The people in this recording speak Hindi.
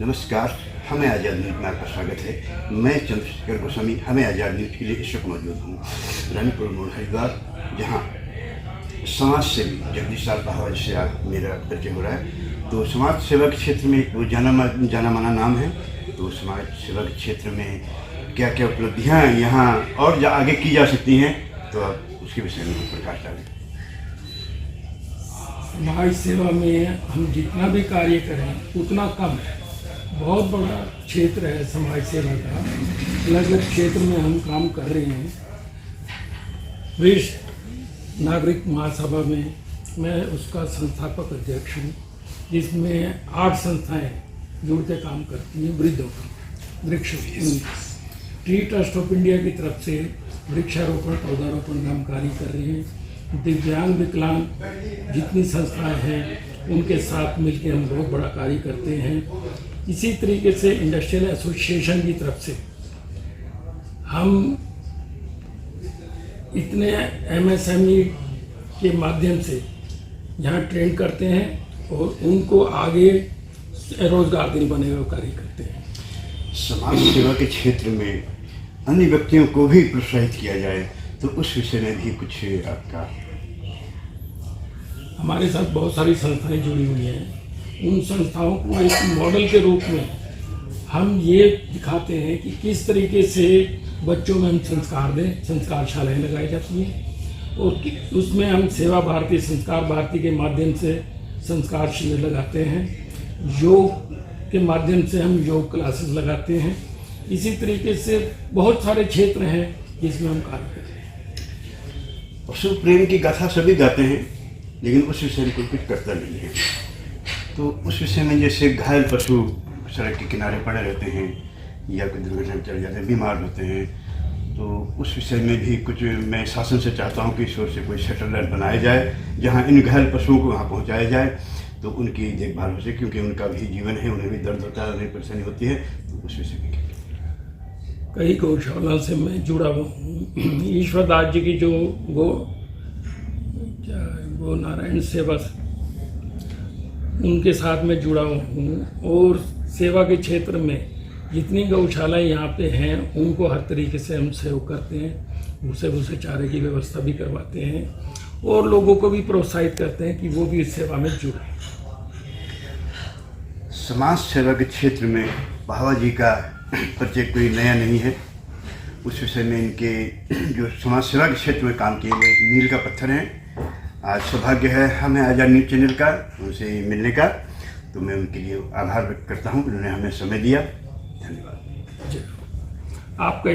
नमस्कार, हमें आज़ाद न्यूज़ में आपका स्वागत है। मैं चंद्रशेखर गोस्वामी हमें आज़ाद न्यूज़ के लिए इस वक्त मौजूद हूँ रानीपुर मोड़ हरिद्वार, जहाँ समाज सेवी जगदीश लाल पहावा से मेरा परिचय हो रहा है। तो समाज सेवा के क्षेत्र में एक वो जाना माना नाम है। तो समाज सेवा के क्षेत्र में क्या क्या उपलब्धियाँ यहाँ और आगे की जा सकती हैं, तो आप उसके विषय में प्रकाश डालें। समाज सेवा में हम जितना भी कार्य करें उतना कम है। बहुत बड़ा क्षेत्र है समाज सेवा का, अलग अलग क्षेत्र में हम काम कर रहे हैं। विश्व नागरिक महासभा में मैं उसका संस्थापक अध्यक्ष हूँ, जिसमें 8 संस्थाएं जुड़ते काम करती हैं वृद्धों का वृक्ष। ट्री ट्रस्ट ऑफ इंडिया की तरफ से वृक्षारोपण पौधारोपण का हम कार्य कर रहे हैं। दिव्यांग विकलांग जितनी संस्थाएं हैं उनके साथ मिलकर हम बहुत बड़ा कार्य करते हैं। इसी तरीके से इंडस्ट्रियल एसोसिएशन की तरफ से हम इतने एमएसएमई के माध्यम से यहाँ ट्रेन करते हैं और उनको आगे रोजगार दिलवाने का कार्य करते हैं। समाज सेवा के क्षेत्र में अन्य व्यक्तियों को भी प्रोत्साहित किया जाए, तो उस विषय में भी कुछ आपका। हमारे साथ बहुत सारी संस्थाएं जुड़ी हुई हैं। उन संस्थाओं को एक मॉडल के रूप में हम ये दिखाते हैं कि किस तरीके से बच्चों में हम संस्कार दें। संस्कारशालाएँ लगाई जाती हैं और उसमें हम सेवा भारती संस्कार भारती के माध्यम से संस्कार शिविर लगाते हैं। योग के माध्यम से हम योग क्लासेस लगाते हैं। इसी तरीके से बहुत सारे क्षेत्र हैं जिसमें हम कार्य करते हैं। पशु प्रेम की गाथा सभी गाते हैं, लेकिन उस विषय में कोई कुछ करता नहीं है। तो उस विषय में जैसे घायल पशु सड़क के किनारे पड़े रहते हैं या कोई दुर्घटना में चले जाते हैं, बीमार होते हैं, तो उस विषय में भी कुछ मैं शासन से चाहता हूँ कि इस ओर से कोई शटल लाइन बनाया जाए, जहाँ इन घायल पशुओं को वहाँ पहुँचाया जाए, तो उनकी देखभाल हो सके, क्योंकि उनका भी जीवन है, उन्हें भी दर्द होता है, उन्हें परेशानी होती है। तो उस विषय में कई गौशाला से मैं जुड़ा हुआ हूँ। ईश्वर दास जी की जो गो नारायण सेवा, उनके साथ मैं जुड़ा हुआ हूँ और सेवा के क्षेत्र में जितनी गौशालाएँ यहाँ पे हैं उनको हर तरीके से हम सहयोग करते हैं। भूसे चारे की व्यवस्था भी करवाते हैं और लोगों को भी प्रोत्साहित करते हैं कि वो भी इस सेवा में जुड़े। समाज सेवा के क्षेत्र में पहावा जी का परिचय कोई नया नहीं है। उस विषय में इनके जो समाज सेवा के क्षेत्र में काम किए हुए मील का पत्थर हैं। आज सौभाग्य है हमें आज़ाद न्यूज़ चैनल का उनसे मिलने का, तो मैं उनके लिए आभार व्यक्त करता हूँ। उन्होंने हमें समय दिया। धन्यवाद। आपका